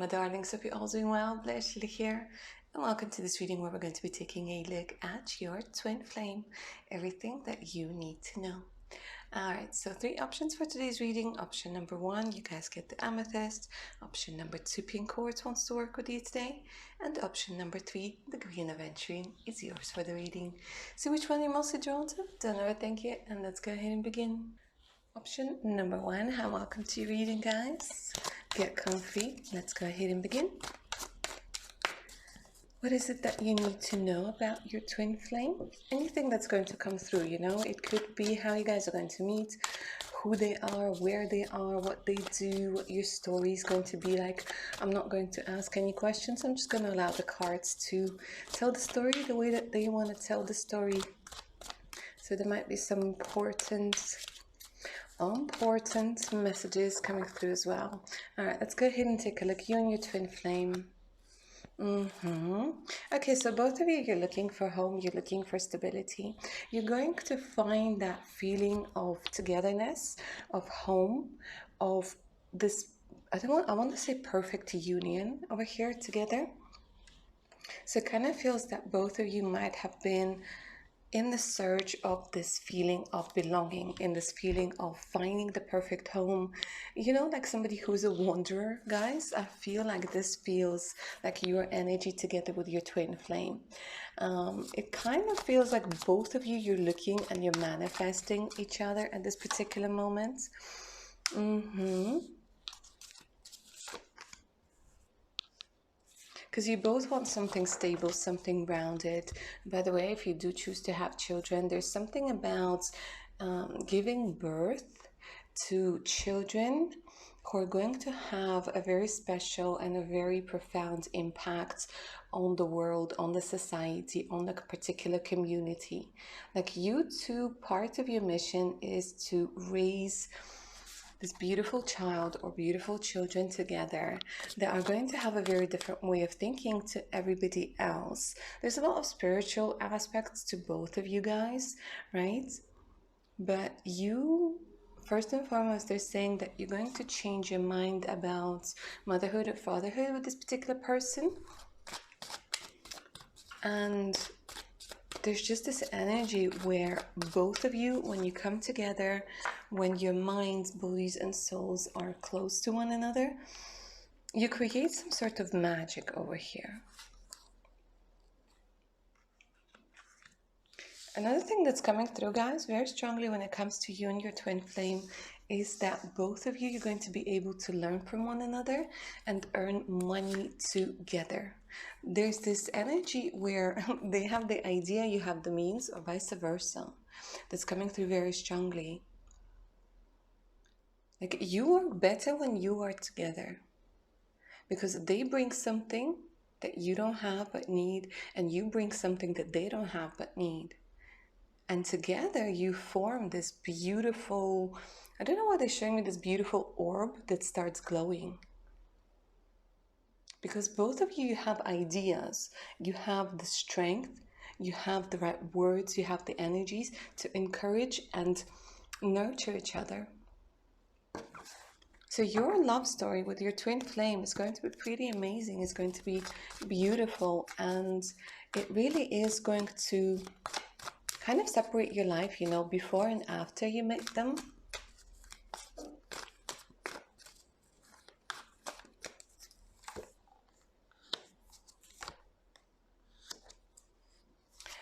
my darlings. Hope you're all doing well. Bless you here. And welcome to this reading where we're going to be taking a look at your twin flame. Everything that you need to know. Alright, so 3 options for today's reading. Option number 1, you guys get the amethyst. Option number 2, pink quartz wants to work with you today. And option number 3, the green aventurine is yours for the reading. See which one you're mostly drawn to? Don't overthink it, and let's go ahead and begin. Option number 1, hi, welcome to your reading, guys. Get comfy. Let's go ahead and begin. What is it that you need to know about your twin flame? Anything that's going to come through, you know? It could be how you guys are going to meet, who they are, where they are, what they do, what your story is going to be like. I'm not going to ask any questions. I'm just going to allow the cards to tell the story the way that they want to tell the story. So there might be some important messages coming through as well. All right, let's go ahead and take a look. You and your twin flame. Okay, so both of you, you're looking for home, you're looking for stability. You're going to find that feeling of togetherness, of home, of this, I want to say perfect union over here together. So it kind of feels that both of you might have been in the search of this feeling of belonging, in this feeling of finding the perfect home. You know, like somebody who's a wanderer, guys. I feel like this feels like your energy together with your twin flame. It kind of feels like both of you, you're looking and you're manifesting each other at this particular moment. Because you both want something stable, something grounded. By the way, if you do choose to have children, there's something about giving birth to children who are going to have a very special and a very profound impact on the world, on the society, on the particular community. Like you two, part of your mission is to raise this beautiful child or beautiful children together that are going to have a very different way of thinking to everybody else. There's a lot of spiritual aspects to both of you guys, right? But you, first and foremost, they're saying that you're going to change your mind about motherhood or fatherhood with this particular person. And there's just this energy where both of you, when you come together, when your minds, bodies, and souls are close to one another, you create some sort of magic over here. Another thing that's coming through, guys, very strongly when it comes to you and your twin flame is that both of you, you're going to be able to learn from one another and earn money together. There's this energy where they have the idea, you have the means, or vice versa. That's coming through very strongly. Like you work better when you are together because they bring something that you don't have but need, and you bring something that they don't have but need. And together you form this beautiful, I don't know why they're showing me this beautiful orb that starts glowing. Because both of you have ideas, you have the strength, you have the right words, you have the energies to encourage and nurture each other. So your love story with your twin flame is going to be pretty amazing. It's going to be beautiful, and it really is going to kind of separate your life, you know, before and after you met them.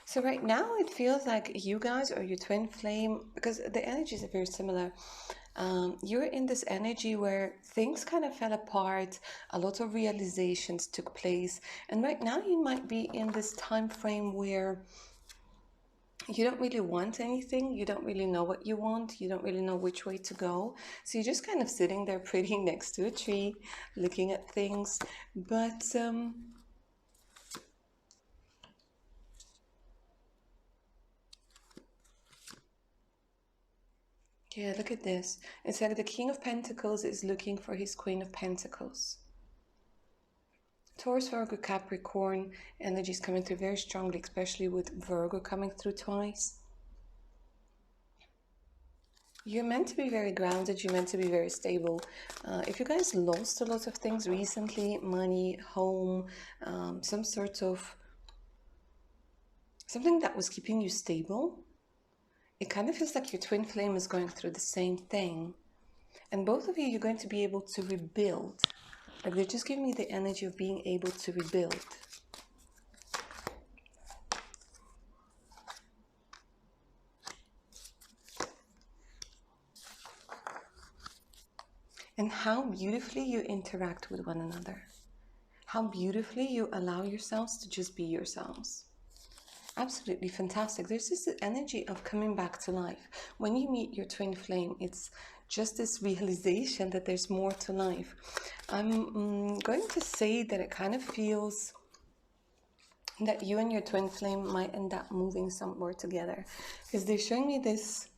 So right now it feels like you guys or your twin flame, because the energies are very similar, you're in this energy where things kind of fell apart, a lot of realizations took place, and right now you might be in this time frame where you don't really want anything, you don't really know what you want, you don't really know which way to go, so you're just kind of sitting there pretty next to a tree looking at things. But yeah, look at this. It's like the King of Pentacles is looking for his Queen of Pentacles. Taurus, Virgo, Capricorn energies coming through very strongly, especially with Virgo coming through twice. You're meant to be very grounded, you're meant to be very stable. If you guys lost a lot of things recently, money, home, some sort of something that was keeping you stable, it kind of feels like your twin flame is going through the same thing. And both of you, you're going to be able to rebuild. Like they're just giving me the energy of being able to rebuild. And how beautifully you interact with one another. How beautifully you allow yourselves to just be yourselves. Absolutely fantastic. There's this energy of coming back to life. When you meet your twin flame, it's just this realization that there's more to life. I'm going to say that it kind of feels that you and your twin flame might end up moving somewhere together, because they're showing me this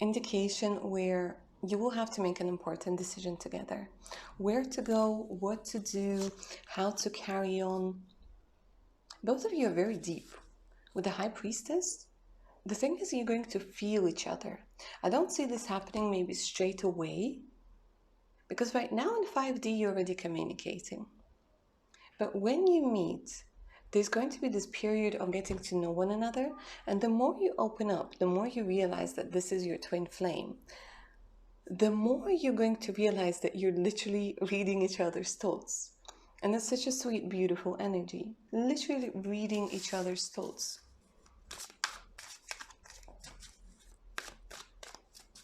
indication where you will have to make an important decision together. Where to go, what to do, how to carry on. Both of you are very deep. With the High Priestess, the thing is you're going to feel each other. I don't see this happening maybe straight away, because right now in 5D you're already communicating. But when you meet, there's going to be this period of getting to know one another, and the more you open up, the more you realize that this is your twin flame, the more you're going to realize that you're literally reading each other's thoughts. And it's such a sweet, beautiful energy. Literally reading each other's thoughts.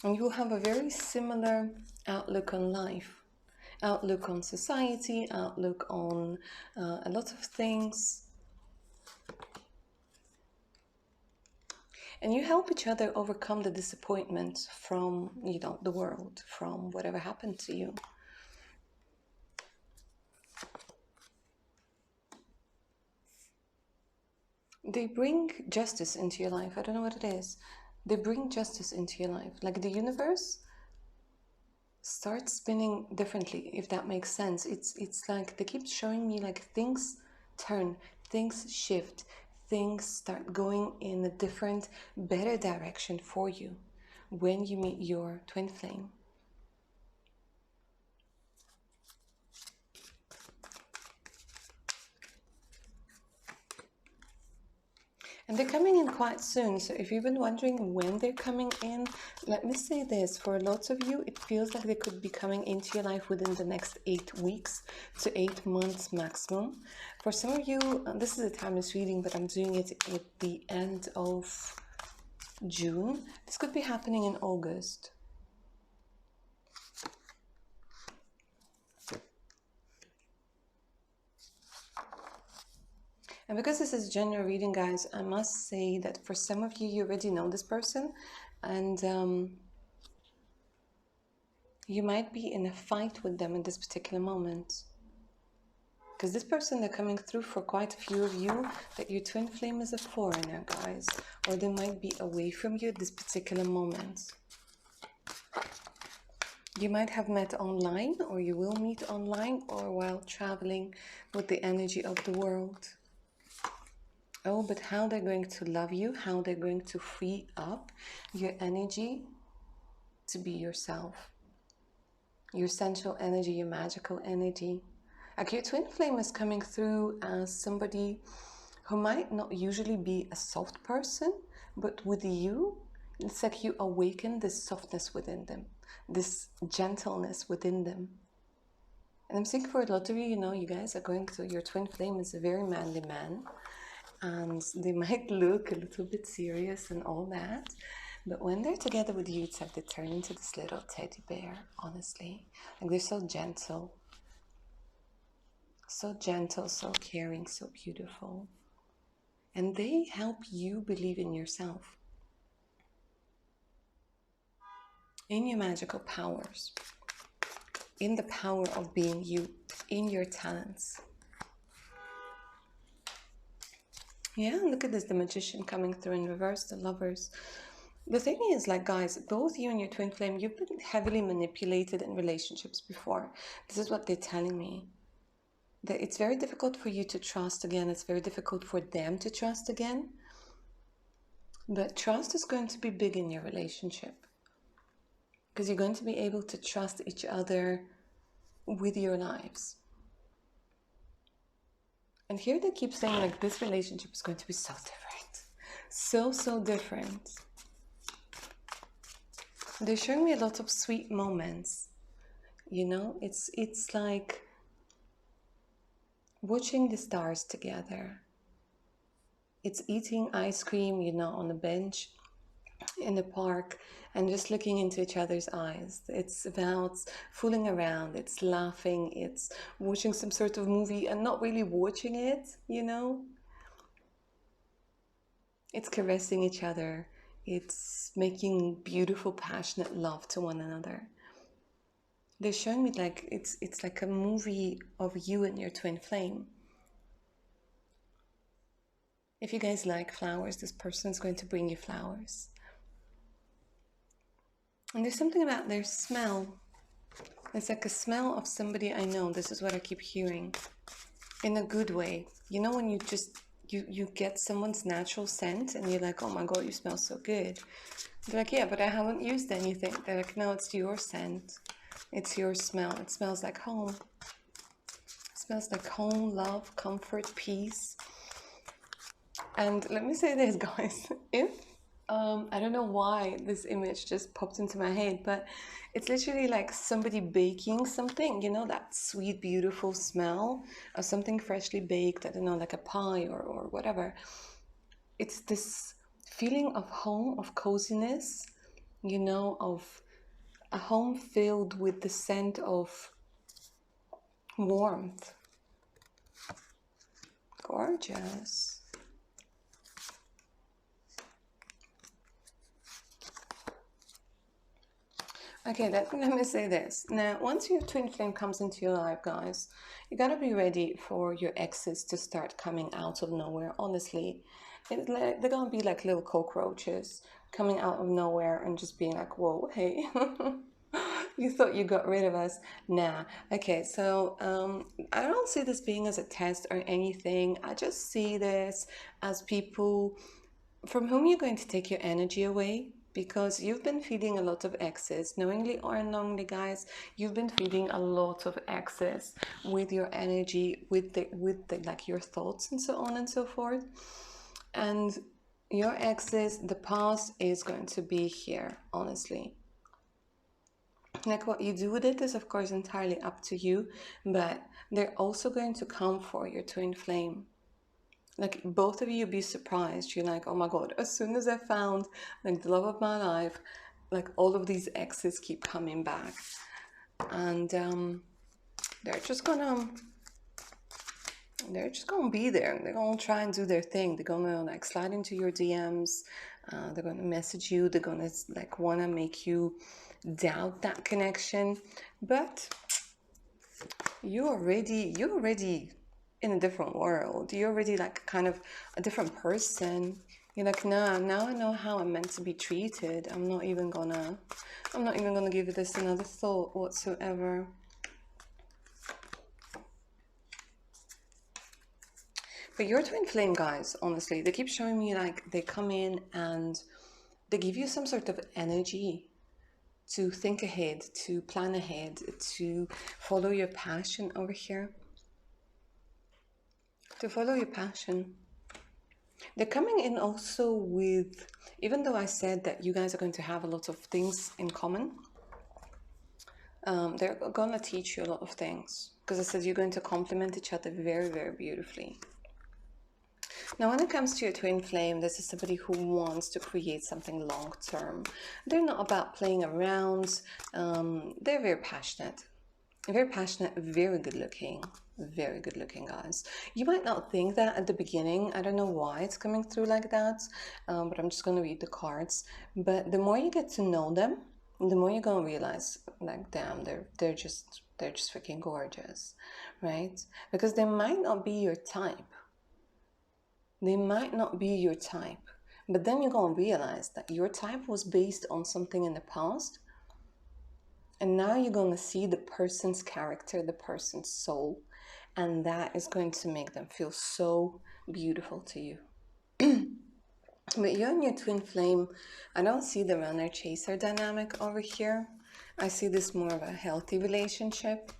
And you will have a very similar outlook on life, outlook on society, outlook on a lot of things. And you help each other overcome the disappointment from, the world, from whatever happened to you. They bring justice into your life. I don't know what it is. They bring justice into your life. Like the universe starts spinning differently, if that makes sense. It's like they keep showing me like things turn, things shift, things start going in a different, better direction for you when you meet your twin flame. And they're coming in quite soon. So if you've been wondering when they're coming in, let me say this. For lots of you, it feels like they could be coming into your life within the next 8 weeks to 8 months maximum. For some of you, this is a timeless reading, but I'm doing it at the end of June. This could be happening in August. And because this is general reading, guys, I must say that for some of you, you already know this person, and you might be in a fight with them in this particular moment. Because this person, they're coming through for quite a few of you, that your twin flame is a foreigner, guys, or they might be away from you at this particular moment. You might have met online, or you will meet online, or while traveling with the energy of the world. Oh, but how they're going to love you, how they're going to free up your energy to be yourself. Your sensual energy, your magical energy. Like your twin flame is coming through as somebody who might not usually be a soft person, but with you, it's like you awaken this softness within them, this gentleness within them. And I'm thinking for a lot of you, you guys are going through, your twin flame is a very manly man. And they might look a little bit serious and all that, but when they're together with you, it's like they turn into this little teddy bear, honestly. Like they're so gentle, so caring, so beautiful. And they help you believe in yourself, in your magical powers, in the power of being you, in your talents. Yeah, look at this, the Magician coming through in reverse, the Lovers. The thing is, like, guys, both you and your twin flame, you've been heavily manipulated in relationships before. This is what they're telling me. That it's very difficult for you to trust again. It's very difficult for them to trust again. But trust is going to be big in your relationship. because you're going to be able to trust each other with your lives. And here they keep saying like this relationship is going to be so different. So different. They're showing me a lot of sweet moments. You know, it's like watching the stars together. It's eating ice cream, you know, on a bench in the park and just looking into each other's eyes. It's about fooling around, it's laughing, it's watching some sort of movie and not really watching it, you know? It's caressing each other. It's making beautiful, passionate love to one another. They're showing me like it's like a movie of you and your twin flame. If you guys like flowers, this person is going to bring you flowers. And there's something about their smell. It's like a smell of somebody I know. This is what I keep hearing. In a good way. You know when you just, you get someone's natural scent and you're like, oh my God, you smell so good. They're like, yeah, but I haven't used anything. They're like, no, it's your scent. It's your smell. It smells like home. It smells like home, love, comfort, peace. And let me say this, guys. If I don't know why this image just popped into my head, but it's literally like somebody baking something, you know, that sweet, beautiful smell of something freshly baked, I don't know, like a pie or whatever. It's this feeling of home, of coziness, you know, of a home filled with the scent of warmth. Gorgeous. Okay, let me say this. Now, once your twin flame comes into your life, guys, you gotta be ready for your exes to start coming out of nowhere. Honestly, they're gonna be like little cockroaches coming out of nowhere and just being like, whoa, hey, you thought you got rid of us? Nah. Okay, so I don't see this being as a test or anything. I just see this as people from whom you're going to take your energy away, because you've been feeding a lot of excess, knowingly or unknowingly, guys. You've been feeding a lot of excess with your energy, with the like your thoughts and so on and so forth. And your excess, the past is going to be here, honestly. Like what you do with it is of course entirely up to you, but they're also going to come for your twin flame. Like both of you be surprised. You're like, oh my God, as soon as I found like the love of my life, like all of these exes keep coming back. And they're just gonna be there. They're gonna try and do their thing. They're gonna like slide into your DMs. They're gonna message you. They're gonna like wanna make you doubt that connection. But you're already in a different world. You're already like kind of a different person. You're like, nah, now I know how I'm meant to be treated. I'm not even gonna give this another thought whatsoever. But your twin flame, guys, honestly, they keep showing me like they come in and they give you some sort of energy to think ahead, to plan ahead, to follow your passion over here. To follow your passion. They're coming in also with, even though I said that you guys are going to have a lot of things in common, they're going to teach you a lot of things, because I said you're going to complement each other very, very beautifully. Now, when it comes to your twin flame, this is somebody who wants to create something long term. They're not about playing around. They're very passionate. Very passionate, very good looking guys. You might not think that at the beginning. I don't know why it's coming through like that, but I'm just going to read the cards. But the more you get to know them, the more you're going to realize, like, damn, they're just freaking gorgeous, right? Because they might not be your type. They might not be your type, but then you're going to realize that your type was based on something in the past. And now you're going to see the person's character, the person's soul, and that is going to make them feel so beautiful to you. But you and your twin flame, I don't see the runner chaser dynamic over here. I see this more of a healthy relationship.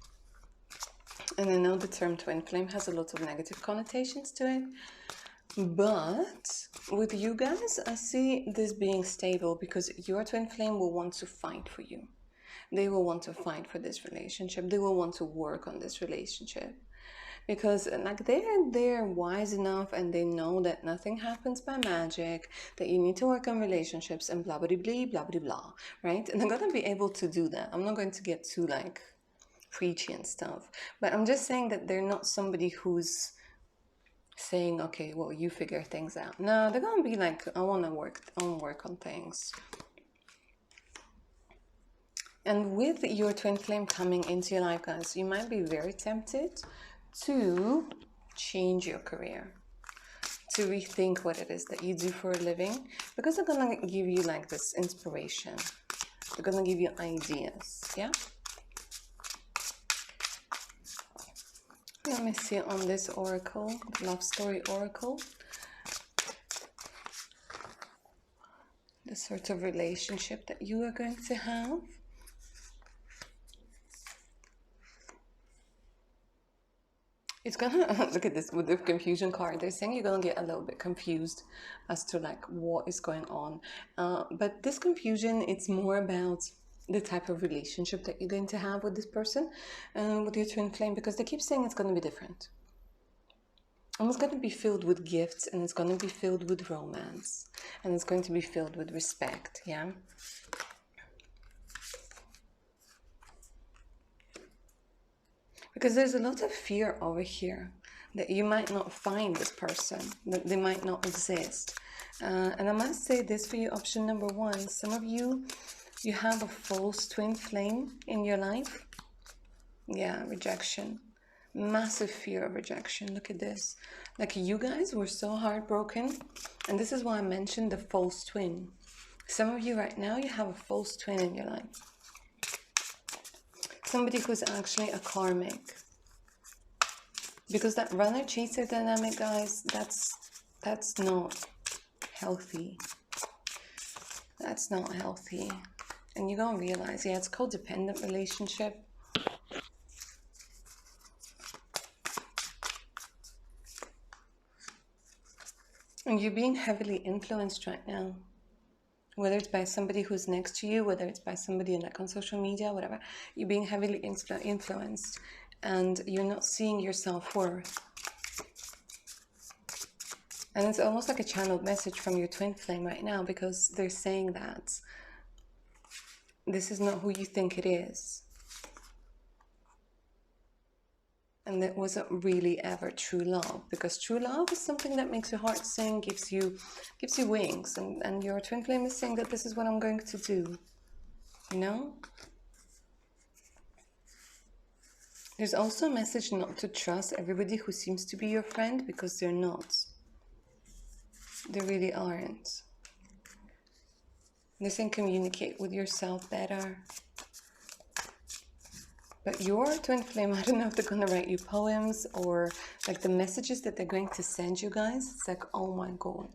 And I know the term twin flame has a lot of negative connotations to it. But with you guys, I see this being stable because your twin flame will want to fight for you. They will want to fight for this relationship. They will want to work on this relationship. Because like they're wise enough and they know that nothing happens by magic, that you need to work on relationships and blah blah blah blah blah blah, right? And they're gonna be able to do that. I'm not going to get too like preachy and stuff, but I'm just saying that they're not somebody who's saying, okay, well, you figure things out. No, they're gonna be like, I wanna work on things. And with your twin flame coming into your life, guys, you might be very tempted to change your career, to rethink what it is that you do for a living, because they're gonna give you like this inspiration. They're gonna give you ideas, yeah? Let me see on this oracle, the love story oracle, the sort of relationship that you are going to have. It's gonna, look at this with the confusion card. They're saying you're gonna get a little bit confused as to like what is going on. But this confusion, it's more about the type of relationship that you're going to have with this person, with your twin flame, because they keep saying it's gonna be different. And it's going to be filled with gifts, and it's going to be filled with romance, and it's going to be filled with respect, yeah? Because there's a lot of fear over here that you might not find this person, that they might not exist. And I must say this for you, option number one, some of you, you have a false twin flame in your life. Yeah, rejection. Massive fear of rejection. Look at this. Like, you guys were so heartbroken, and this is why I mentioned the false twin. Some of you right now, you have a false twin in your life. Somebody who's actually a karmic. Because that runner chaser dynamic, guys, that's not healthy. That's not healthy. And you're gonna realize, yeah, it's codependent relationship. And you're being heavily influenced right now. Whether it's by somebody who's next to you, whether it's by somebody like on social media, whatever. You're being heavily influenced. And you're not seeing your self-worth. And it's almost like a channeled message from your twin flame right now, because they're saying that this is not who you think it is. And that wasn't really ever true love, because true love is something that makes your heart sing, gives you wings, and your twin flame is saying that this is what I'm going to do, you know? There's also a message not to trust everybody who seems to be your friend, because they're not. They really aren't. They're saying communicate with yourself better. But your twin flame, I don't know if they're going to write you poems or like the messages that they're going to send you guys. It's like, oh my God.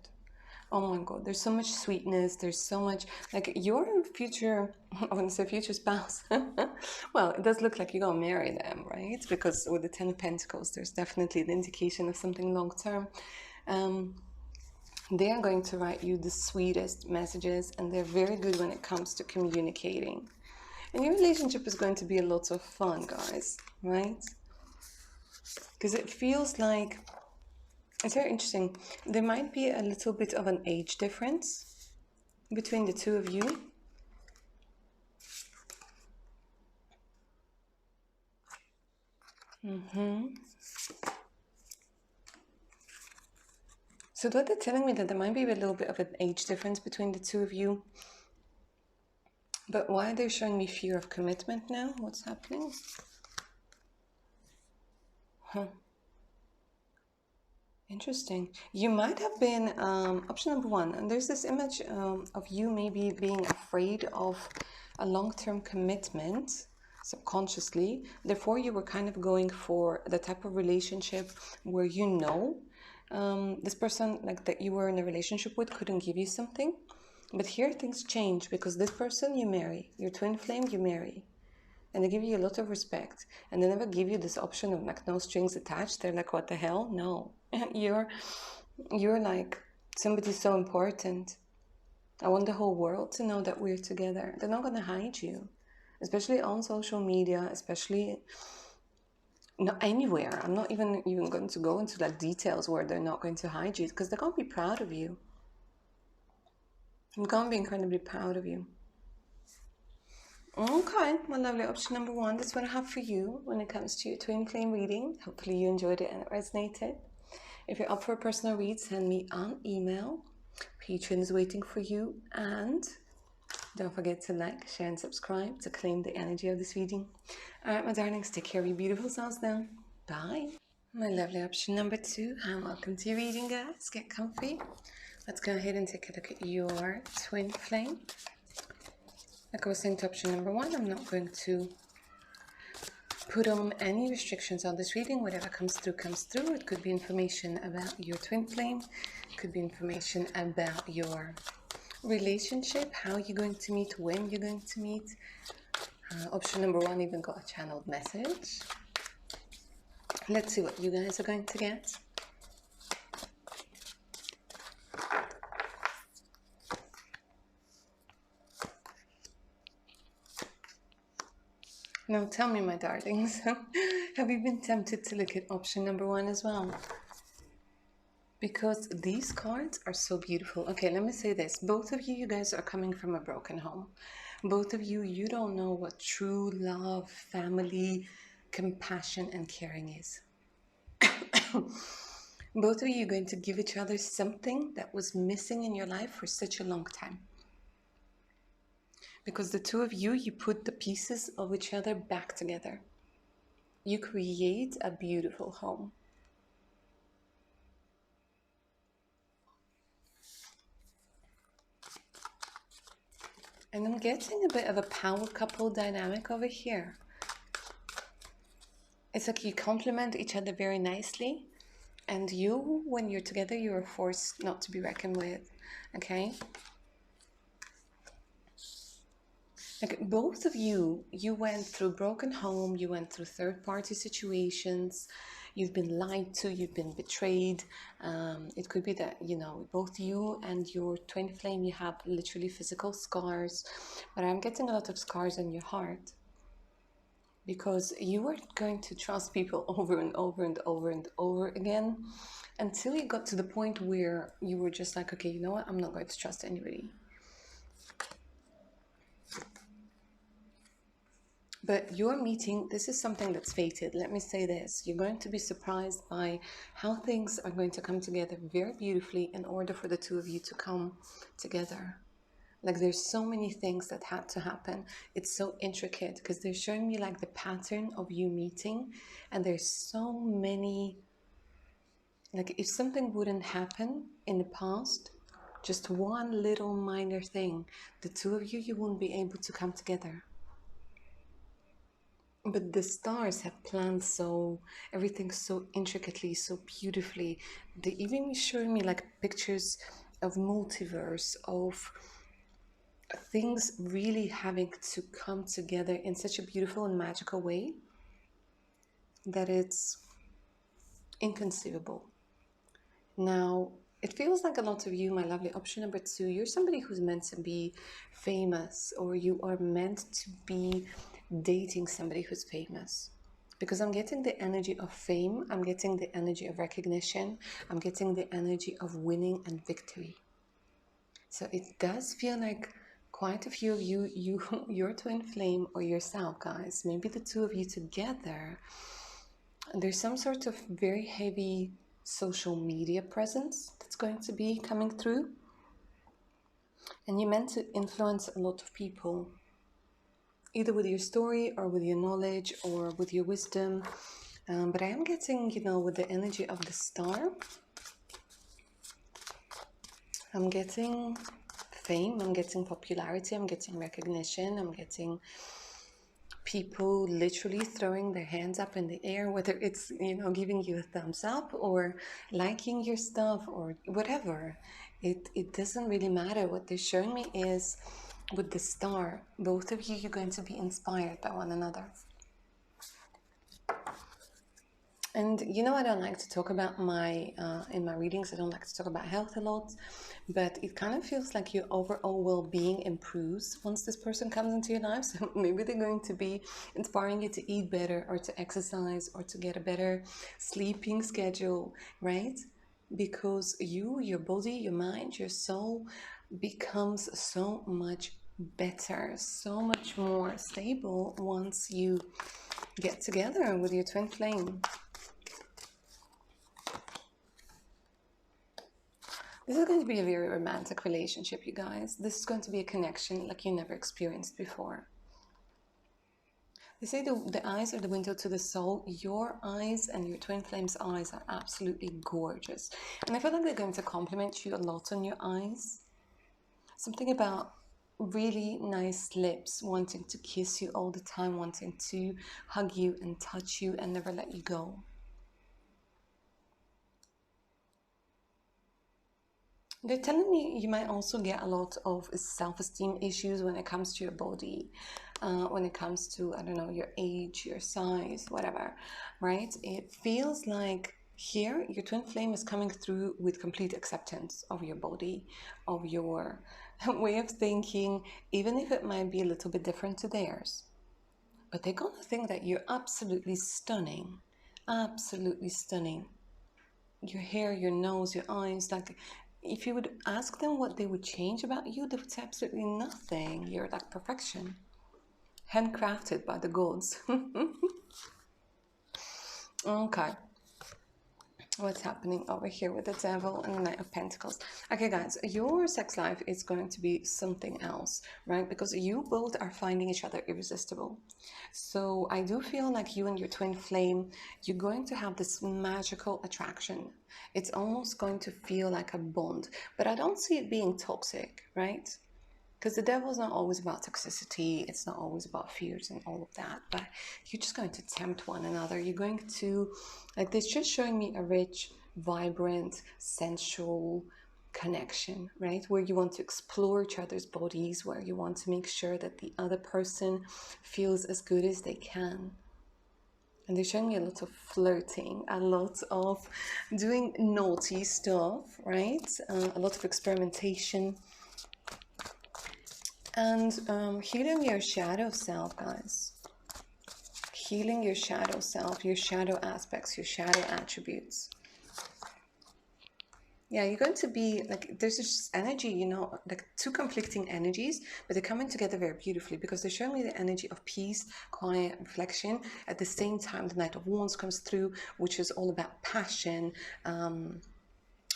Oh my God. There's so much sweetness. There's so much, like your future, I wouldn't say future spouse. Well, it does look like you're going to marry them, right? Because with the 10 of Pentacles, there's definitely an indication of something long term. They are going to write you the sweetest messages, and they're very good when it comes to communicating. And your relationship is going to be a lot of fun, guys, right? Because it feels like, it's very interesting. There might be a little bit of an age difference between the two of you. So what they're telling me that there might be a little bit of an age difference between the two of you. But why are they showing me fear of commitment now? What's happening? Interesting. You might have been, option number one, and there's this image of you maybe being afraid of a long-term commitment subconsciously. Therefore, you were kind of going for the type of relationship where you know this person like that you were in a relationship with couldn't give you something. But here things change because this person you marry, your twin flame you marry, and they give you a lot of respect, and they never give you this option of like no strings attached. They're like, what the hell? No. You're like somebody so important. I want the whole world to know that we're together. They're not gonna hide you, especially on social media, especially not anywhere. I'm not even going to go into like details where they're not going to hide you, because they're gonna be proud of you. I'm gonna be incredibly proud of you. Okay, my lovely, option number one, that's what I have for you when it comes to your twin flame reading. Hopefully you enjoyed it and it resonated. If you're up for a personal read, send me an email. Patreon is waiting for you. And don't forget to like, share, and subscribe to claim the energy of this reading. All right, my darlings, take care of your beautiful selves now. Bye. My lovely, option number two, and welcome to your reading, guys. Get comfy. Let's go ahead and take a look at your twin flame. Like I was saying to option number one, I'm not going to put on any restrictions on this reading. Whatever comes through, comes through. It could be information about your twin flame. It could be information about your relationship, how you're going to meet, when you're going to meet. Option number one even got a channeled message. Let's see what you guys are going to get. Now tell me, my darlings, have you been tempted to look at option number one as well? Because these cards are so beautiful. Okay, let me say this. Both of you, you guys are coming from a broken home. Both of you, you don't know what true love, family, compassion, and caring is. Both of you are going to give each other something that was missing in your life for such a long time. Because the two of you, you put the pieces of each other back together. You create a beautiful home. And I'm getting a bit of a power couple dynamic over here. It's like you complement each other very nicely. And you, when you're together, you're a force not to be reckoned with. Okay? Like both of you, you went through broken home, you went through third-party situations, you've been lied to, you've been betrayed. It could be that, you know, both you and your twin flame, you have literally physical scars, but I'm getting a lot of scars on your heart because you were going to trust people over and over and over and over again until you got to the point where you were just like, okay, you know what, I'm not going to trust anybody. But your meeting, this is something that's fated. Let me say this. You're going to be surprised by how things are going to come together very beautifully in order for the two of you to come together. Like there's so many things that had to happen. It's so intricate because they're showing me like the pattern of you meeting. And there's so many, like if something wouldn't happen in the past, just one little minor thing, the two of you wouldn't be able to come together. But the stars have planned everything so intricately, so beautifully. They even showing me like pictures of multiverse, of things really having to come together in such a beautiful and magical way that it's inconceivable. Now, it feels like a lot of you, my lovely option number two, you're somebody who's meant to be famous, or you are meant to be dating somebody who's famous. Because I'm getting the energy of fame, I'm getting the energy of recognition, I'm getting the energy of winning and victory. So it does feel like quite a few of you, your twin flame or yourself, guys, maybe the two of you together, there's some sort of very heavy social media presence that's going to be coming through. And you're meant to influence a lot of people, either with your story or with your knowledge or with your wisdom. But I am getting, you know, with the energy of the star, I'm getting fame, I'm getting popularity, I'm getting recognition, I'm getting people literally throwing their hands up in the air, whether it's, you know, giving you a thumbs up or liking your stuff or whatever. It doesn't really matter. What they're showing me is with the star, both of you, you're going to be inspired by one another. And you know, I don't like to talk about my in my readings, I don't like to talk about health a lot, but it kind of feels like your overall well-being improves once this person comes into your life. So maybe they're going to be inspiring you to eat better, or to exercise, or to get a better sleeping schedule, right? Because you, your body, your mind, your soul becomes so much better, so much more stable once you get together with your twin flame. This is going to be a very romantic relationship, you guys. This is going to be a connection like you never experienced before. They say the eyes are the window to the soul. Your eyes and your twin flame's eyes are absolutely gorgeous. And I feel like they're going to compliment you a lot on your eyes. Something about really nice lips, wanting to kiss you all the time, wanting to hug you and touch you and never let you go. They're telling me you might also get a lot of self-esteem issues when it comes to your body, when it comes to, I don't know, your age, your size, whatever, right? It feels like here your twin flame is coming through with complete acceptance of your body, of your way of thinking, even if it might be a little bit different to theirs. But they're gonna think that you're absolutely stunning, absolutely stunning. Your hair, your nose, your eyes, like if you would ask them what they would change about you, they would say absolutely nothing. You're like perfection, handcrafted by the gods. Okay, what's happening over here with the devil and the Knight of Pentacles? Okay, guys, your sex life is going to be something else, right? Because you both are finding each other irresistible. So I do feel like you and your twin flame, you're going to have this magical attraction. It's almost going to feel like a bond, but I don't see it being toxic, right? Because the devil's not always about toxicity, it's not always about fears and all of that, but you're just going to tempt one another. You're going to, like, this just showing me a rich, vibrant, sensual connection, right? Where you want to explore each other's bodies, where you want to make sure that the other person feels as good as they can. And they're showing me a lot of flirting, a lot of doing naughty stuff, right? A lot of experimentation. And healing your shadow self, guys. Healing your shadow self, your shadow aspects, your shadow attributes. Yeah, you're going to be like, there's this energy, you know, like two conflicting energies, but they're coming together very beautifully because they're showing me the energy of peace, quiet, reflection. At the same time, the Knight of Wands comes through, which is all about passion,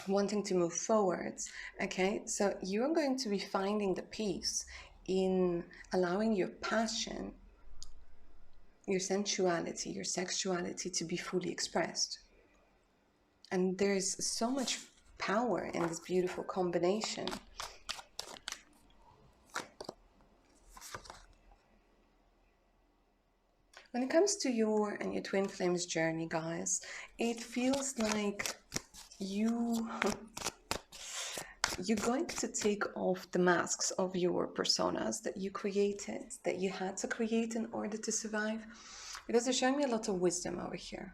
wanting to move forwards. Okay, so you're going to be finding the peace in allowing your passion, your sensuality, your sexuality to be fully expressed. And there's so much power in this beautiful combination. When it comes to your and your twin flames journey, guys, it feels like you're going to take off the masks of your personas that you created, that you had to create in order to survive, because they're showing me a lot of wisdom over here.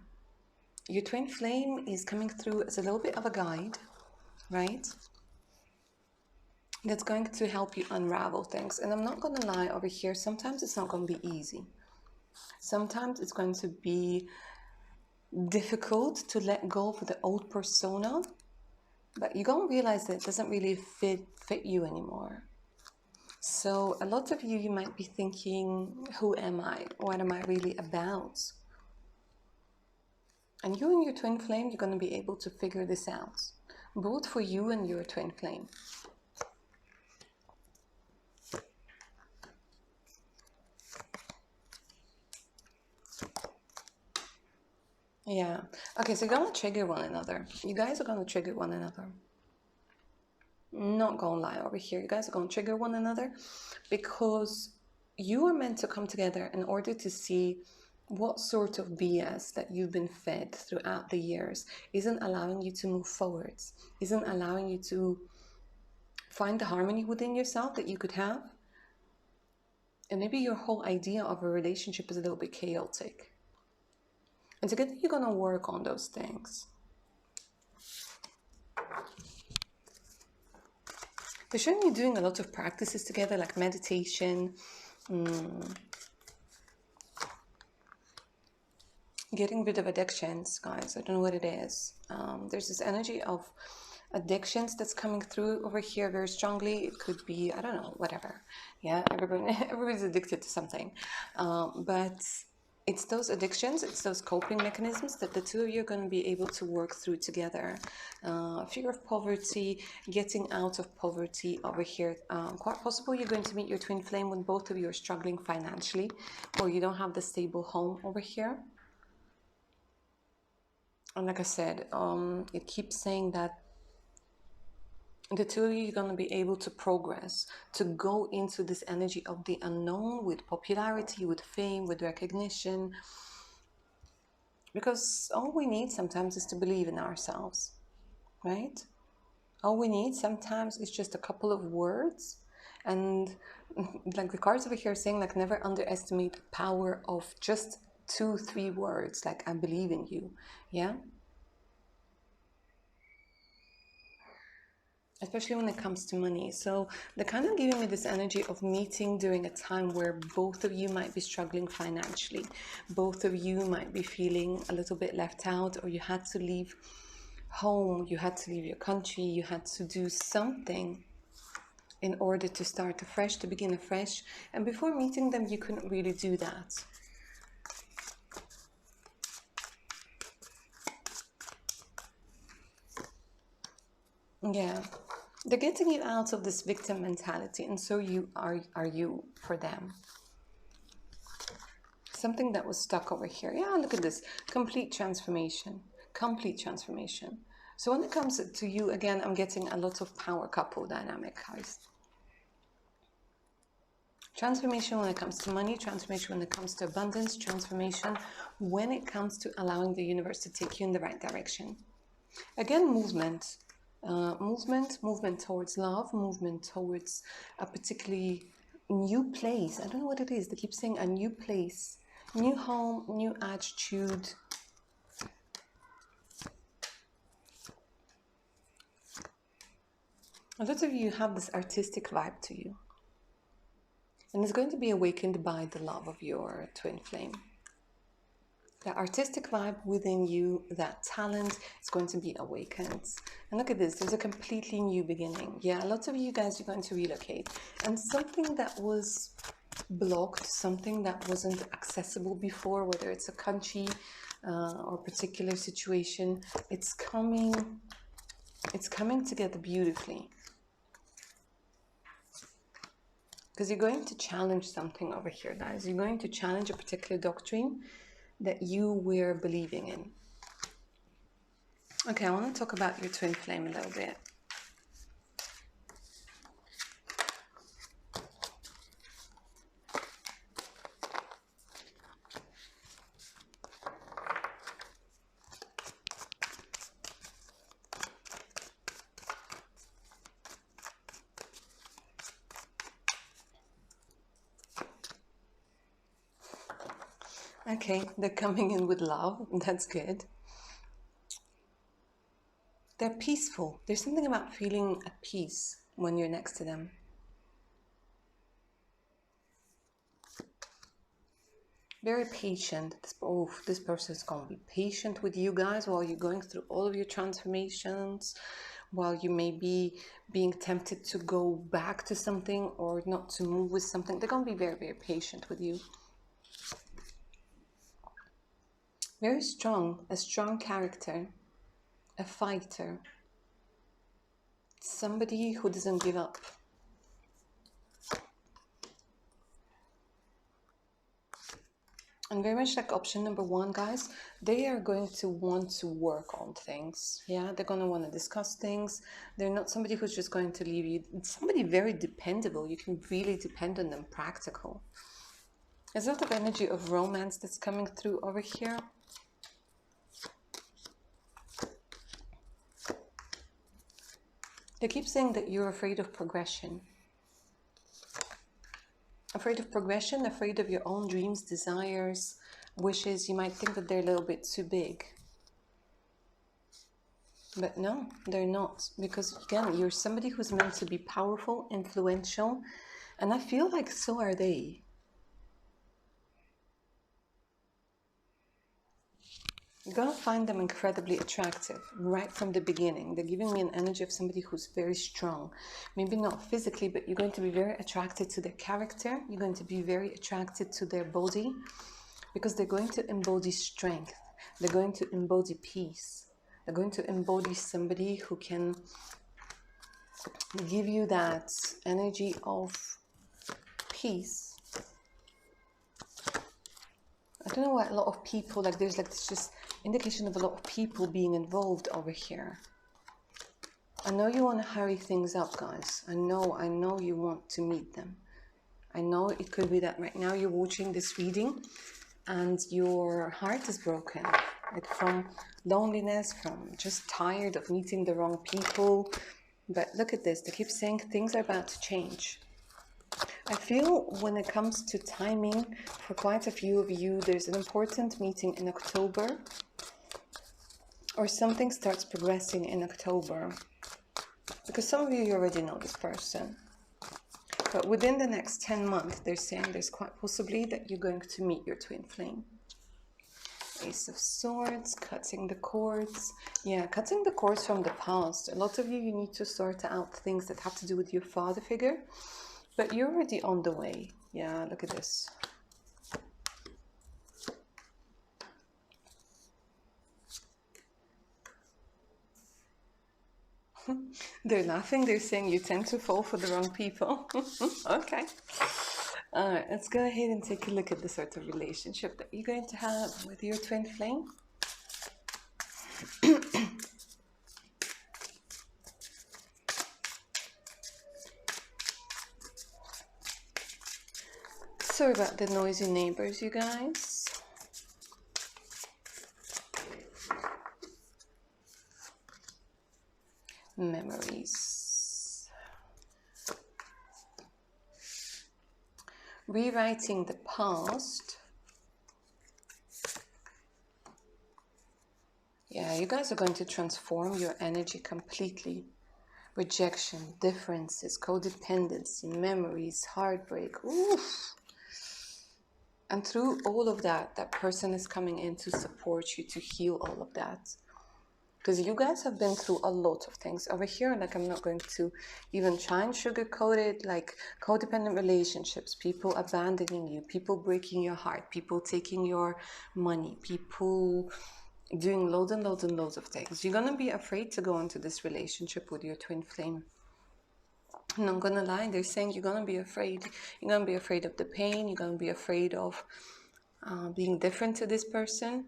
Your twin flame is coming through as a little bit of a guide, right? That's going to help you unravel things. And I'm not going to lie, over here, sometimes it's not going to be easy. Sometimes it's going to be difficult to let go of the old persona, but you're going to realize that it doesn't really fit you anymore. So a lot of you might be thinking, who am I? What am I really about? And you and your twin flame, you're going to be able to figure this out, both for you and your twin flame. Yeah. Okay, so you're going to trigger one another. You guys are going to trigger one another. Not going to lie, over here, you guys are going to trigger one another because you are meant to come together in order to see what sort of BS that you've been fed throughout the years isn't allowing you to move forwards, isn't allowing you to Find the harmony within yourself that you could have. And maybe your whole idea of a relationship is a little bit chaotic. And together you're going to work on those things. They're showing you doing a lot of practices together, like meditation, getting rid of addictions, guys. I don't know what it is. There's this energy of addictions that's coming through over here very strongly. It could be, I don't know, whatever. Yeah, everybody's addicted to something. But it's those addictions, it's those coping mechanisms that the two of you are going to be able to work through together. Fear of poverty, getting out of poverty over here. Quite possible you're going to meet your twin flame when both of you are struggling financially, or you don't have the stable home over here. And like I said, it keeps saying that the two of you are going to be able to progress, to go into this energy of the unknown with popularity, with fame, with recognition. Because all we need sometimes is to believe in ourselves, right? All we need sometimes is just a couple of words. And like the cards over here saying, like, never underestimate the power of just 2-3 words, like, I believe in you. Yeah. Especially when it comes to money. So they're kind of giving me this energy of meeting during a time where both of you might be struggling financially. Both of you might be feeling a little bit left out, or you had to leave home, you had to leave your country, you had to do something in order to start afresh, to begin afresh. And before meeting them, you couldn't really do that. Yeah. They're getting you out of this victim mentality, and so you are you for them. Something that was stuck over here. Yeah, look at this. Complete transformation. Complete transformation. So when it comes to you, again, I'm getting a lot of power couple dynamic, guys. Transformation when it comes to money, transformation when it comes to abundance, transformation when it comes to allowing the universe to take you in the right direction. Again, movement. Movement towards love, movement towards a particularly new place. I don't know what it is. They keep saying a new place, new home, new attitude. A lot of you have this artistic vibe to you. And it's going to be awakened by the love of your twin flame. The artistic vibe within you, that talent, is going to be awakened. And look at this, there's a completely new beginning. Yeah, lots of you guys are going to relocate. And something that was blocked, something that wasn't accessible before, whether it's a country or particular situation, it's coming together beautifully. Because you're going to challenge something over here, guys. You're going to challenge a particular doctrine that you were believing in. Okay, I want to talk about your twin flame a little bit. Okay, they're coming in with love. That's good. They're peaceful. There's something about feeling at peace when you're next to them. Very patient. This person is going to be patient with you guys while you're going through all of your transformations, while you may be being tempted to go back to something or not to move with something. They're going to be very, very patient with you. Very strong, a strong character, a fighter, somebody who doesn't give up. And very much like option number 1, guys, they are going to want to work on things. Yeah, they're going to want to discuss things. They're not somebody who's just going to leave you. It's somebody very dependable. You can really depend on them, practical. There's a lot of energy of romance that's coming through over here. They keep saying that you're afraid of progression. Afraid of progression, afraid of your own dreams, desires, wishes. You might think that they're a little bit too big. But no, they're not. Because again, you're somebody who's meant to be powerful, influential. And I feel like so are they. You're going to find them incredibly attractive right from the beginning. They're giving me an energy of somebody who's very strong. Maybe not physically, but you're going to be very attracted to their character. You're going to be very attracted to their body because they're going to embody strength. They're going to embody peace. They're going to embody somebody who can give you that energy of peace. I don't know why a lot of people, like there's like this just indication of a lot of people being involved over here. I know you want to hurry things up, guys. I know you want to meet them. I know it could be that right now you're watching this reading and your heart is broken. Like from loneliness, from just tired of meeting the wrong people. But look at this, they keep saying things are about to change. I feel when it comes to timing, for quite a few of you, there's an important meeting in October, or something starts progressing in October. Because some of you already know this person. But within the next 10 months, they're saying there's quite possibly that you're going to meet your twin flame. Ace of Swords, cutting the cords. Yeah, cutting the cords from the past. A lot of you need to sort out things that have to do with your father figure. But you're already on the way. Yeah, look at this. They're laughing. They're saying you tend to fall for the wrong people. Okay. All right, let's go ahead and take a look at the sort of relationship that you're going to have with your twin flame. Sorry about the noisy neighbors, you guys. Memories. Rewriting the past. Yeah, you guys are going to transform your energy completely. Rejection, differences, codependency, memories, heartbreak. Oof. And through all of that, that person is coming in to support you, to heal all of that. Because you guys have been through a lot of things. Over here, like I'm not going to even try and sugarcoat it, like codependent relationships, people abandoning you, people breaking your heart, people taking your money, people doing loads and loads and loads of things. You're going to be afraid to go into this relationship with your twin flame. I'm not gonna lie, they're saying you're gonna be afraid. You're gonna be afraid of the pain. You're gonna be afraid of being different to this person.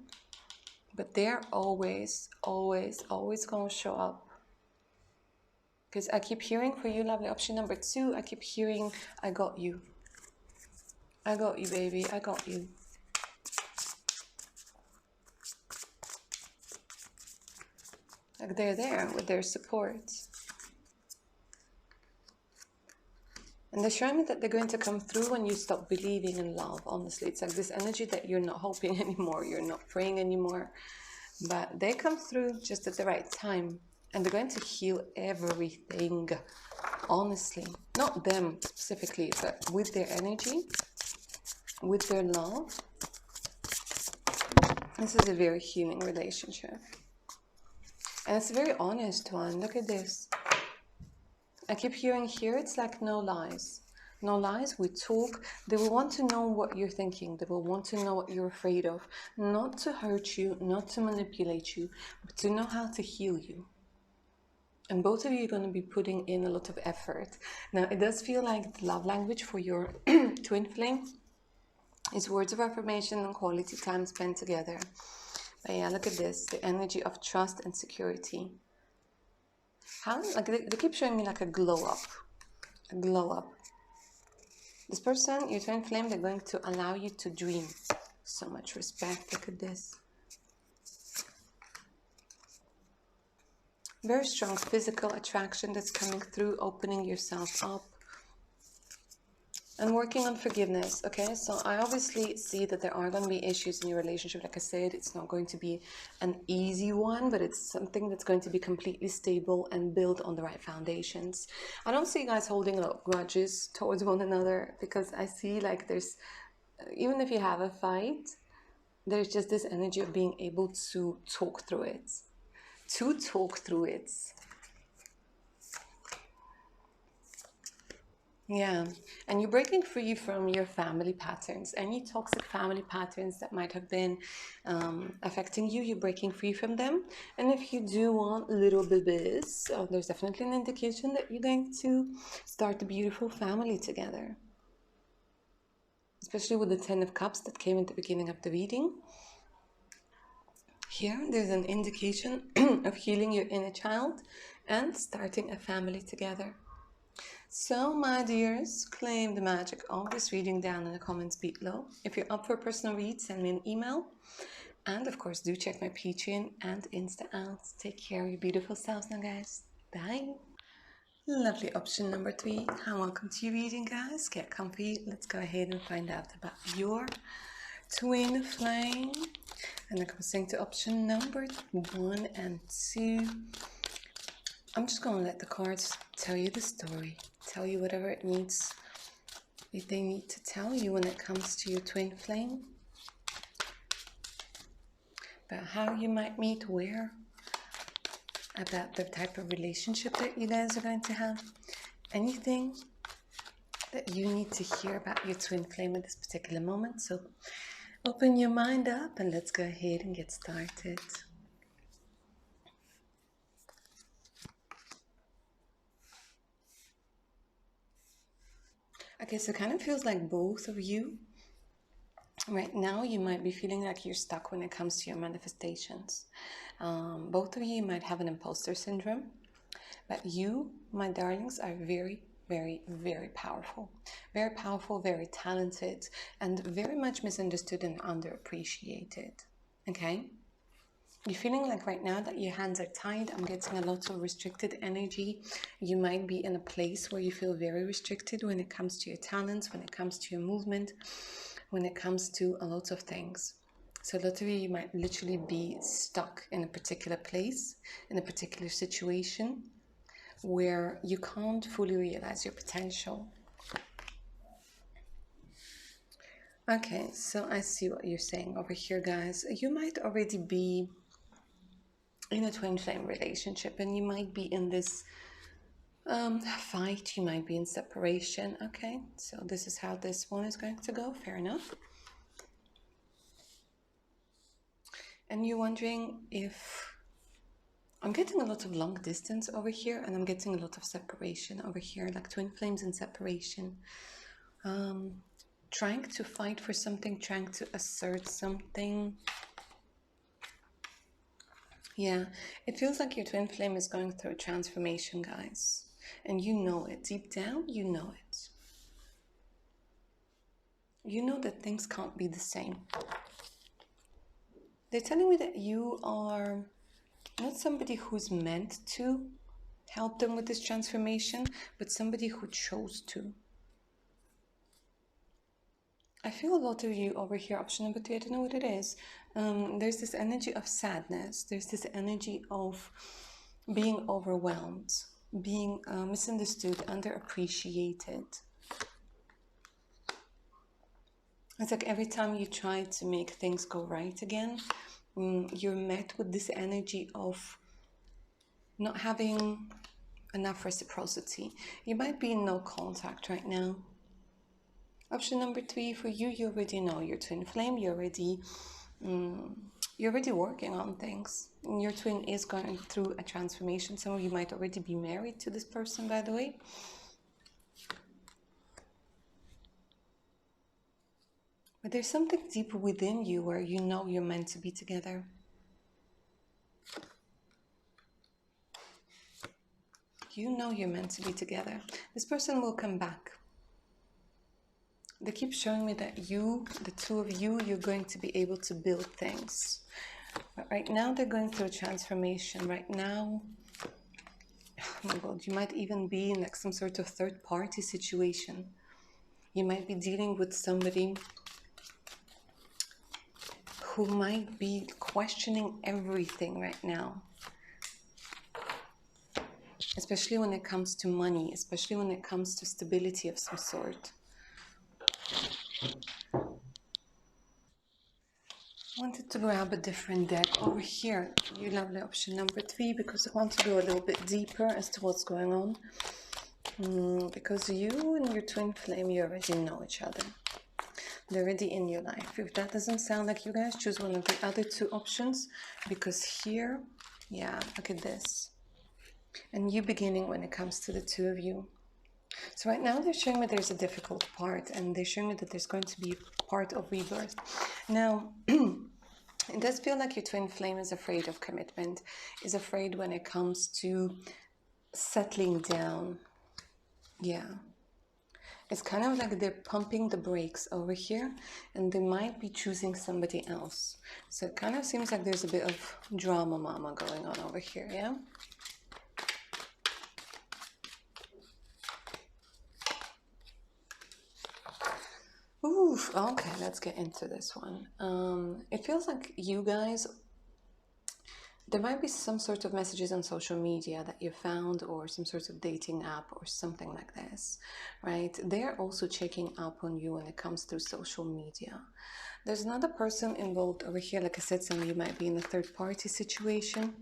But they're always, always, always gonna show up. Because I keep hearing for you, lovely, option number 2, I keep hearing, I got you. I got you, baby. I got you. Like they're there with their support. And they're showing me that they're going to come through when you stop believing in love, honestly. It's like this energy that you're not hoping anymore, you're not praying anymore. But they come through just at the right time. And they're going to heal everything, honestly. Not them specifically, but with their energy, with their love. This is a very healing relationship. And it's a very honest one. Look at this. I keep hearing here, it's like no lies. No lies, we talk. They will want to know what you're thinking. They will want to know what you're afraid of. Not to hurt you, not to manipulate you, but to know how to heal you. And both of you are going to be putting in a lot of effort. Now, it does feel like the love language for your twin flame is words of affirmation and quality time spent together. But yeah, look at this, the energy of trust and security. How, like they keep showing me like a glow up. A glow up. This person, your twin flame, they're going to allow you to dream. So much respect. Look at this. Very strong physical attraction that's coming through, opening yourself up. And working on forgiveness, okay? So I obviously see that there are going to be issues in your relationship. Like I said, it's not going to be an easy one, but it's something that's going to be completely stable and built on the right foundations. I don't see you guys holding a lot of grudges towards one another, because I see like there's, even if you have a fight, there's just this energy of being able to talk through it. To talk through it. Yeah, and you're breaking free from your family patterns, any toxic family patterns that might have been affecting you. You're breaking free from them. And if you do want little babies, there's definitely an indication that you're going to start a beautiful family together. Especially with the Ten of Cups that came at the beginning of the reading. Here, there's an indication of healing your inner child and starting a family together. So, my dears, claim the magic of this reading down in the comments below. If you're up for a personal read, send me an email. And, of course, do check my Patreon and Insta out. Take care of your beautiful selves now, guys. Bye. Lovely option number 3. And welcome to your reading, guys. Get comfy. Let's go ahead and find out about your twin flame. And I'm going to option number 1 and 2. I'm just going to let the cards tell you the story. Tell you whatever it needs, if they need to tell you when it comes to your twin flame. About how you might meet, where. About the type of relationship that you guys are going to have. Anything that you need to hear about your twin flame at this particular moment. So open your mind up and let's go ahead and get started. Okay, so it kind of feels like both of you right now, you might be feeling like you're stuck when it comes to your manifestations. Both of you might have an imposter syndrome, but you, my darlings, are very, very, very powerful. Very powerful, very talented, and very much misunderstood and underappreciated. Okay? You're feeling like right now that your hands are tied. I'm getting a lot of restricted energy. You might be in a place where you feel very restricted when it comes to your talents, when it comes to your movement, when it comes to a lot of things. So a lot of you might literally be stuck in a particular place, in a particular situation, where you can't fully realize your potential. Okay, so I see what you're saying over here, guys. You might already be in a twin flame relationship, and you might be in this fight, you might be in separation. Okay, so this is how this one is going to go. Fair enough. And you're wondering if I'm getting a lot of long distance over here, and I'm getting a lot of separation over here, like twin flames and separation. Trying to fight for something, trying to assert something. Yeah, it feels like your twin flame is going through a transformation, guys. And you know it. Deep down, you know it. You know that things can't be the same. They're telling me that you are not somebody who's meant to help them with this transformation, but somebody who chose to. I feel a lot of you over here, option number 3, I don't know what it is. There's this energy of sadness. There's this energy of being overwhelmed, being misunderstood, underappreciated. It's like every time you try to make things go right again, you're met with this energy of not having enough reciprocity. You might be in no contact right now. Option number 3 for you, you already know your twin flame. You're already working on things. Your twin is going through a transformation. Some of you might already be married to this person, by the way. But there's something deep within you where you know you're meant to be together. You know you're meant to be together. This person will come back. They keep showing me that you, the two of you, you're going to be able to build things. But right now they're going through a transformation. Right now oh my God, you might even be in like some sort of third party situation. You might be dealing with somebody who might be questioning everything right now, especially when it comes to money, especially when it comes to stability of some sort. I wanted to grab a different deck over here. You lovely option number 3, because I want to go a little bit deeper as to what's going on. Because you and your twin flame, you already know each other. They're already in your life. If that doesn't sound like you guys, choose one of the other 2 options, because here, yeah, look at this. A new beginning when it comes to the 2 of you. So right now they're showing me there's a difficult part, and they're showing me that there's going to be part of rebirth. Now, it does feel like your twin flame is afraid of commitment, is afraid when it comes to settling down. Yeah. It's kind of like they're pumping the brakes over here, and they might be choosing somebody else. So it kind of seems like there's a bit of drama mama going on over here, yeah? Oof, okay, let's get into this one. It feels like you guys, there might be some sort of messages on social media that you found, or some sort of dating app or something like this, right? They're also checking up on you when it comes to social media. There's another person involved over here. Like I said, some of you might be in a third party situation.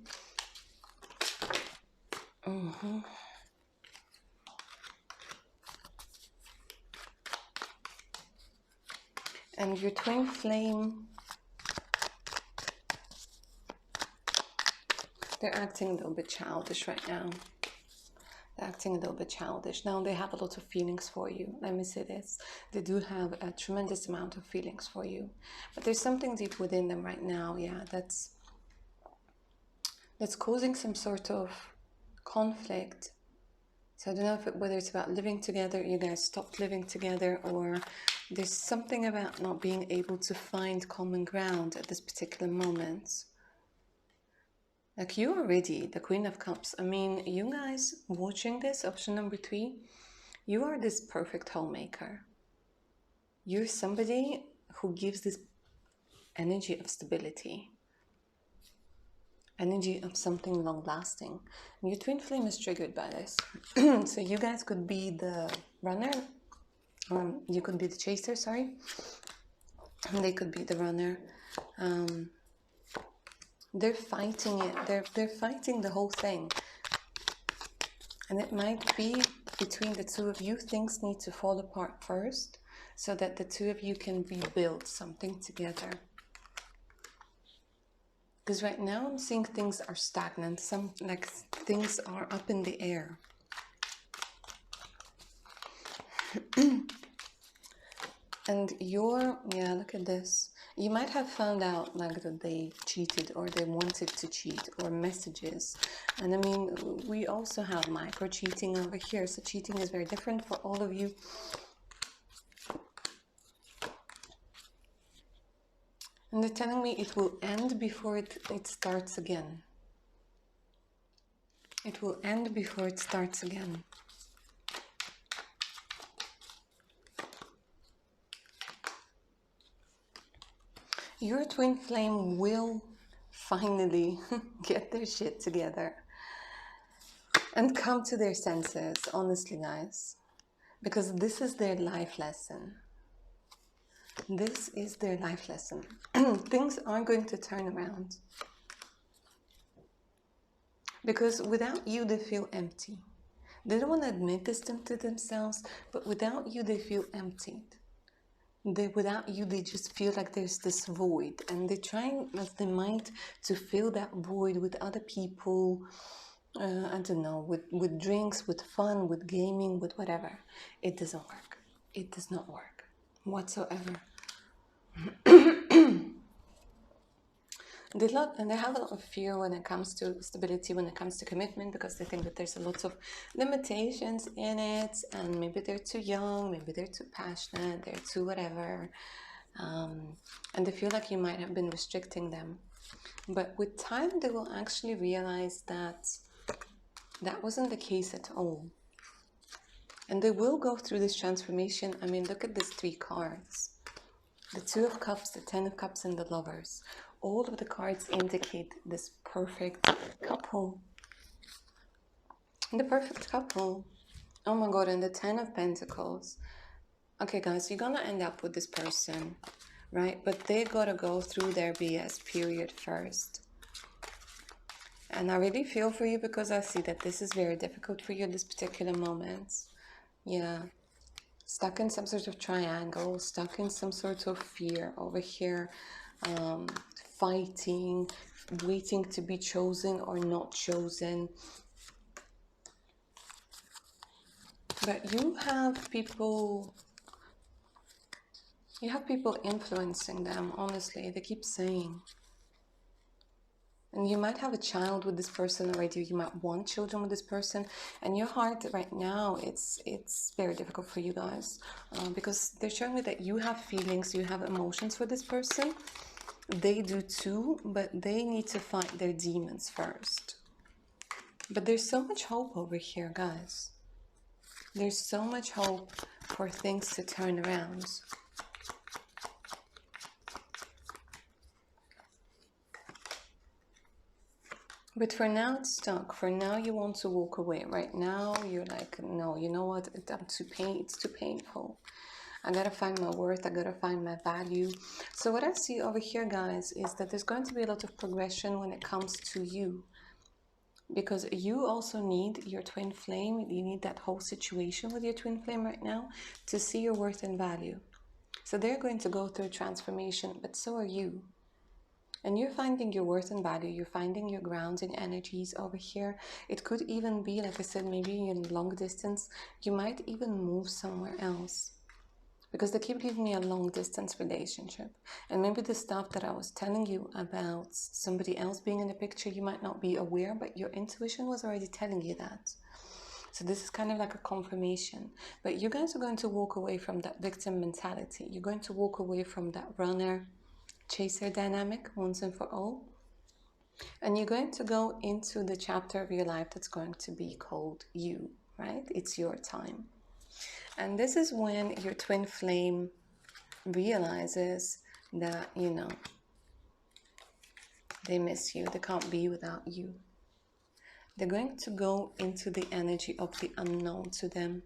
And your twin flame, they're acting a little bit childish right now. They're acting a little bit childish. Now, they have a lot of feelings for you. Let me say this. They do have a tremendous amount of feelings for you. But there's something deep within them right now, yeah, that's causing some sort of conflict. So I don't know whether it's about living together, you guys stopped living together, or there's something about not being able to find common ground at this particular moment. Like, you already, the Queen of Cups. I mean, you guys watching this, option number 3, you are this perfect homemaker. You're somebody who gives this energy of stability, energy of something long-lasting. Your twin flame is triggered by this. So you guys could be the runner, you could be the chaser, sorry. And they could be the runner. They're fighting it. They're fighting the whole thing. And it might be between the 2 of you, things need to fall apart first, so that the 2 of you can rebuild something together. Because right now I'm seeing things are stagnant. Things are up in the air. And yeah, look at this. You might have found out like that they cheated, or they wanted to cheat, or messages. And I mean, we also have micro cheating over here. So cheating is very different for all of you. And they're telling me it will end before it starts again. It will end before it starts again. Your twin flame will finally get their shit together and come to their senses, honestly, guys. Because this is their life lesson. This is their life lesson. Things are going to turn around. Because without you, they feel empty. They don't want to admit this to themselves, but without you, they feel emptied. Without you, they just feel like there's this void. And they're trying as they might to fill that void with other people, I don't know, with drinks, with fun, with gaming, with whatever. It doesn't work. It does not work whatsoever. They have a lot of fear when it comes to stability, when it comes to commitment, because they think that there's a lot of limitations in it, and maybe they're too young, maybe they're too passionate, they're too whatever, and they feel like you might have been restricting them. But with time, they will actually realize that That wasn't the case at all. And they will go through this transformation. I mean, look at these 3 cards. The 2 of Cups, the 10 of Cups, and the Lovers. All of the cards indicate this perfect couple. The perfect couple. Oh my God, and the 10 of Pentacles. Okay, guys, you're gonna end up with this person, right? But they gotta go through their BS period first. And I really feel for you because I see that this is very difficult for you at this particular moment. Yeah. Stuck in some sort of triangle, stuck in some sort of fear over here, fighting, waiting to be chosen or not chosen. But you have people influencing them, honestly. They keep saying. And you might have a child with this person already. You might want children with this person. And your heart right now, it's very difficult for you guys. Because they're showing me that you have feelings, you have emotions for this person. They do too, but they need to fight their demons first. But there's so much hope over here, guys. There's so much hope for things to turn around. But for now, it's stuck. For now, you want to walk away. Right now, you're like, no, you know what? It's too painful. I gotta find my worth. I gotta find my value. So what I see over here, guys, is that there's going to be a lot of progression when it comes to you. Because you also need your twin flame. You need that whole situation with your twin flame right now to see your worth and value. So they're going to go through transformation, but so are you. And you're finding your worth and value. You're finding your grounding energies over here. It could even be, like I said, maybe in long distance. You might even move somewhere else. Because they keep giving me a long distance relationship. And maybe the stuff that I was telling you about somebody else being in the picture, you might not be aware, but your intuition was already telling you that. So this is kind of like a confirmation. But you guys are going to walk away from that victim mentality. You're going to walk away from that runner chaser dynamic once and for all. And you're going to go into the chapter of your life that's going to be called you, right? It's your time. And this is when your twin flame realizes that, you know, they miss you. They can't be without you. They're going to go into the energy of the unknown to them.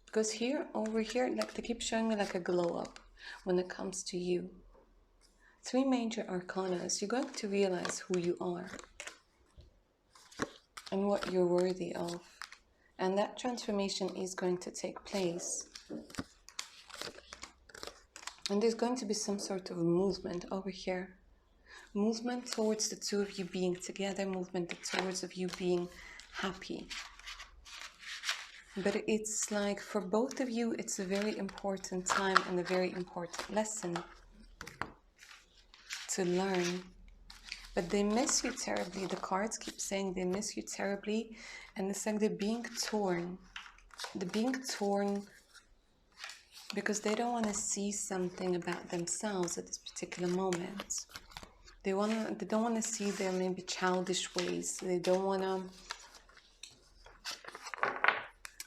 Because here, over here, like they keep showing me like a glow up when it comes to you. 3 major arcana. You're going to realize who you are and what you're worthy of. And that transformation is going to take place. And there's going to be some sort of movement over here. Movement towards the 2 of you being together. Movement towards of you being happy. But it's like for both of you, it's a very important time and a very important lesson to learn. But they miss you terribly. The cards keep saying they miss you terribly. And it's like they're being torn. They're being torn because they don't want to see something about themselves at this particular moment. They don't want to see their maybe childish ways. They don't want to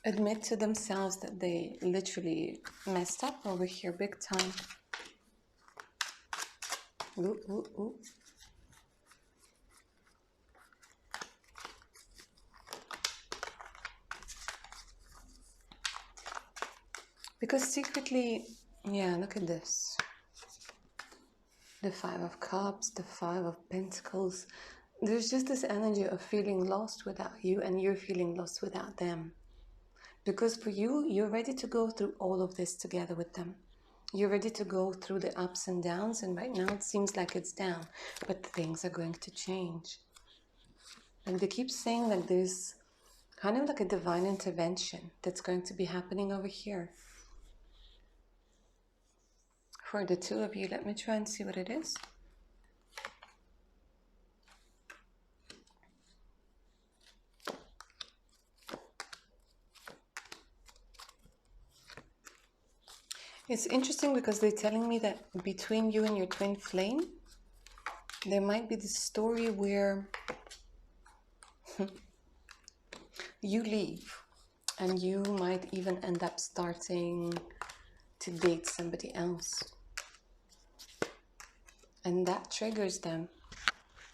admit to themselves that they literally messed up over here big time. Ooh, ooh, ooh. Because secretly, yeah, look at this. The 5 of Cups, the 5 of Pentacles. There's just this energy of feeling lost without you, and you're feeling lost without them. Because for you, you're ready to go through all of this together with them. You're ready to go through the ups and downs, and right now it seems like it's down, but things are going to change. And they keep saying that there's kind of like a divine intervention that's going to be happening over here. For the 2 of you, let me try and see what it is. It's interesting because they're telling me that between you and your twin flame, there might be this story where you leave, and you might even end up starting to date somebody else. And that triggers them.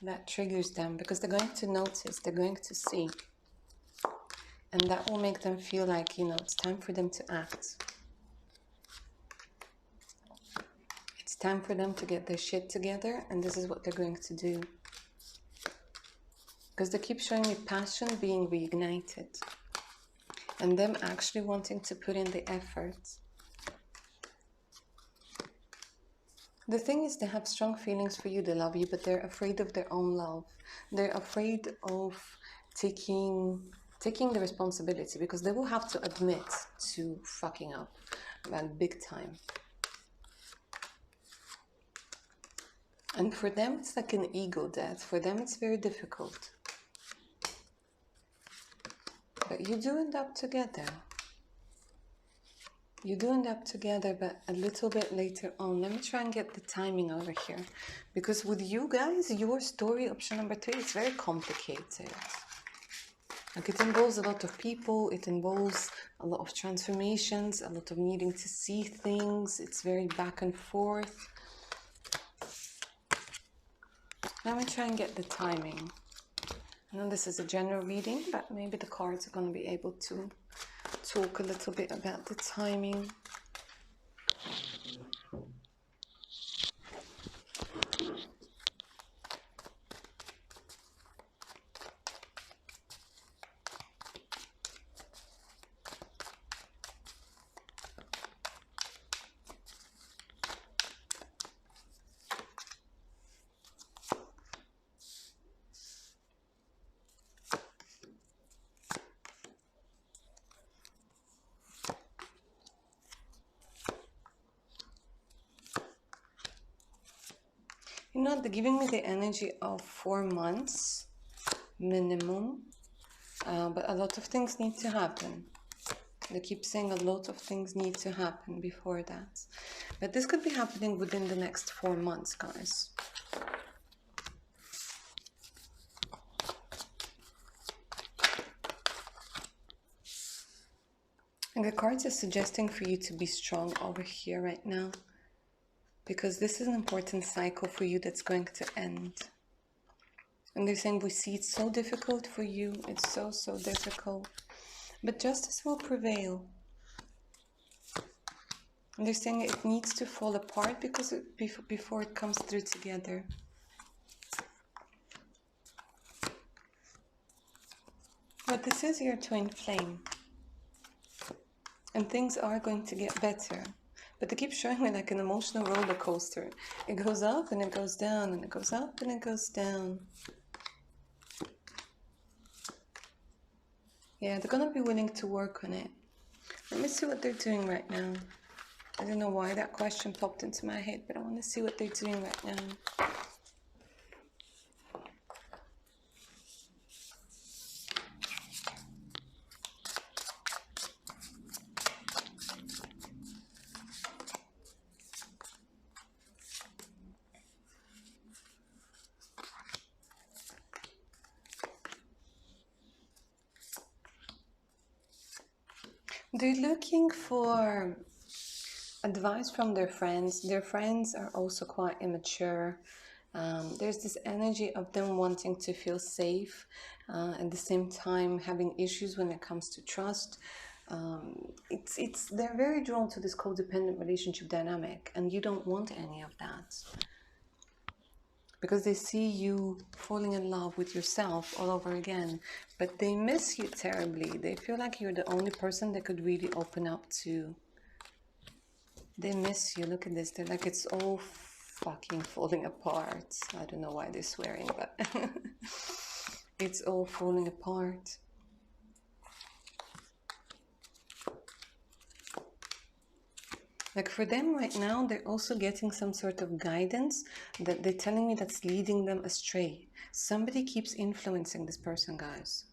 That triggers them because they're going to notice, they're going to see. And that will make them feel like, you know, it's time for them to act. It's time for them to get their shit together, and this is what they're going to do. Because they keep showing me passion being reignited. And them actually wanting to put in the effort. The thing is, they have strong feelings for you, they love you, but they're afraid of their own love. They're afraid of taking the responsibility, because they will have to admit to fucking up, like big time. And for them, it's like an ego death. For them, it's very difficult. But you do end up together. You do end up together, but a little bit later on. Let me try and get the timing over here. Because with you guys, your story, option number 3, is very complicated. Like, it involves a lot of people. It involves a lot of transformations, a lot of needing to see things. It's very back and forth. Let me try and get the timing. I know this is a general reading, but maybe the cards are going to be able to talk a little bit about the timing. You know, they're giving me the energy of 4 months minimum, but a lot of things need to happen. They keep saying a lot of things need to happen before that. But this could be happening within the next 4 months, guys. And the cards are suggesting for you to be strong over here right now. Because this is an important cycle for you that's going to end. And they're saying, we see it's so difficult for you. It's so, so difficult. But justice will prevail. And they're saying it needs to fall apart because before it comes through together. But this is your twin flame. And things are going to get better. But they keep showing me like an emotional roller coaster. It goes up and it goes down, and it goes up and it goes down. Yeah, they're going to be willing to work on it. Let me see what they're doing right now. I don't know why that question popped into my head, but I want to see what they're doing right now. They're looking for advice from their friends. Their friends are also quite immature. There's this energy of them wanting to feel safe, at the same time having issues when it comes to trust. They're very drawn to this codependent relationship dynamic, and you don't want any of that. Because they see you falling in love with yourself all over again, but they miss you terribly. They feel like you're the only person they could really open up to. They miss you. Look at this. They're like, it's all fucking falling apart. I don't know why they're swearing, but it's all falling apart. Like for them right now, they're also getting some sort of guidance that they're telling me that's leading them astray. Somebody keeps influencing this person, guys,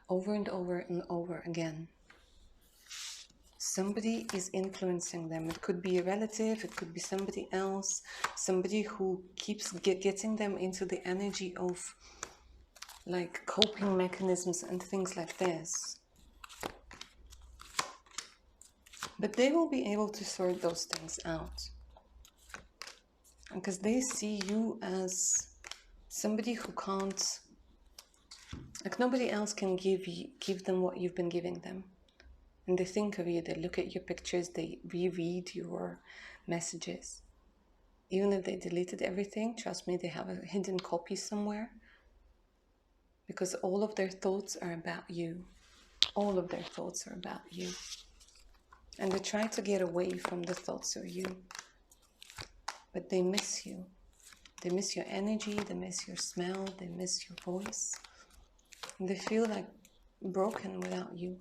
over and over and over again. Somebody is influencing them. It could be a relative, it could be somebody else, somebody who keeps getting them into the energy of like coping mechanisms and things like this. But they will be able to sort those things out, because they see you as somebody who can't, like nobody else can give them what you've been giving them. And they think of you, they look at your pictures, they reread your messages. Even if they deleted everything, trust me, they have a hidden copy somewhere, because all of their thoughts are about you. All of their thoughts are about you. And they try to get away from the thoughts of you, but they miss you. They miss your energy, they miss your smell, they miss your voice. And they feel like broken without you.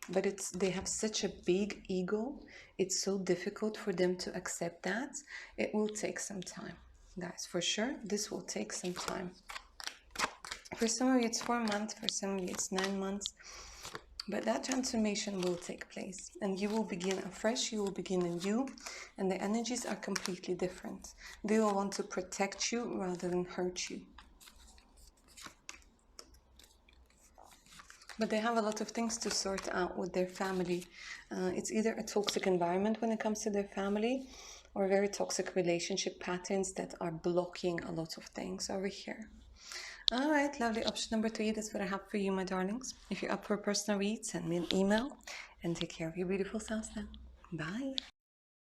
But they have such a big ego, it's so difficult for them to accept that. It will take some time, guys, for sure. This will take some time. For some of you it's 4 months, for some of you it's 9 months, but that transformation will take place, and you will begin afresh, you will begin anew, and the energies are completely different. They will want to protect you rather than hurt you. But they have a lot of things to sort out with their family. It's either a toxic environment when it comes to their family, or very toxic relationship patterns that are blocking a lot of things over here. All right, lovely. Option number 3, that's what I have for you, my darlings. If you're up for a personal read, send me an email, and take care of your beautiful selves then. Bye.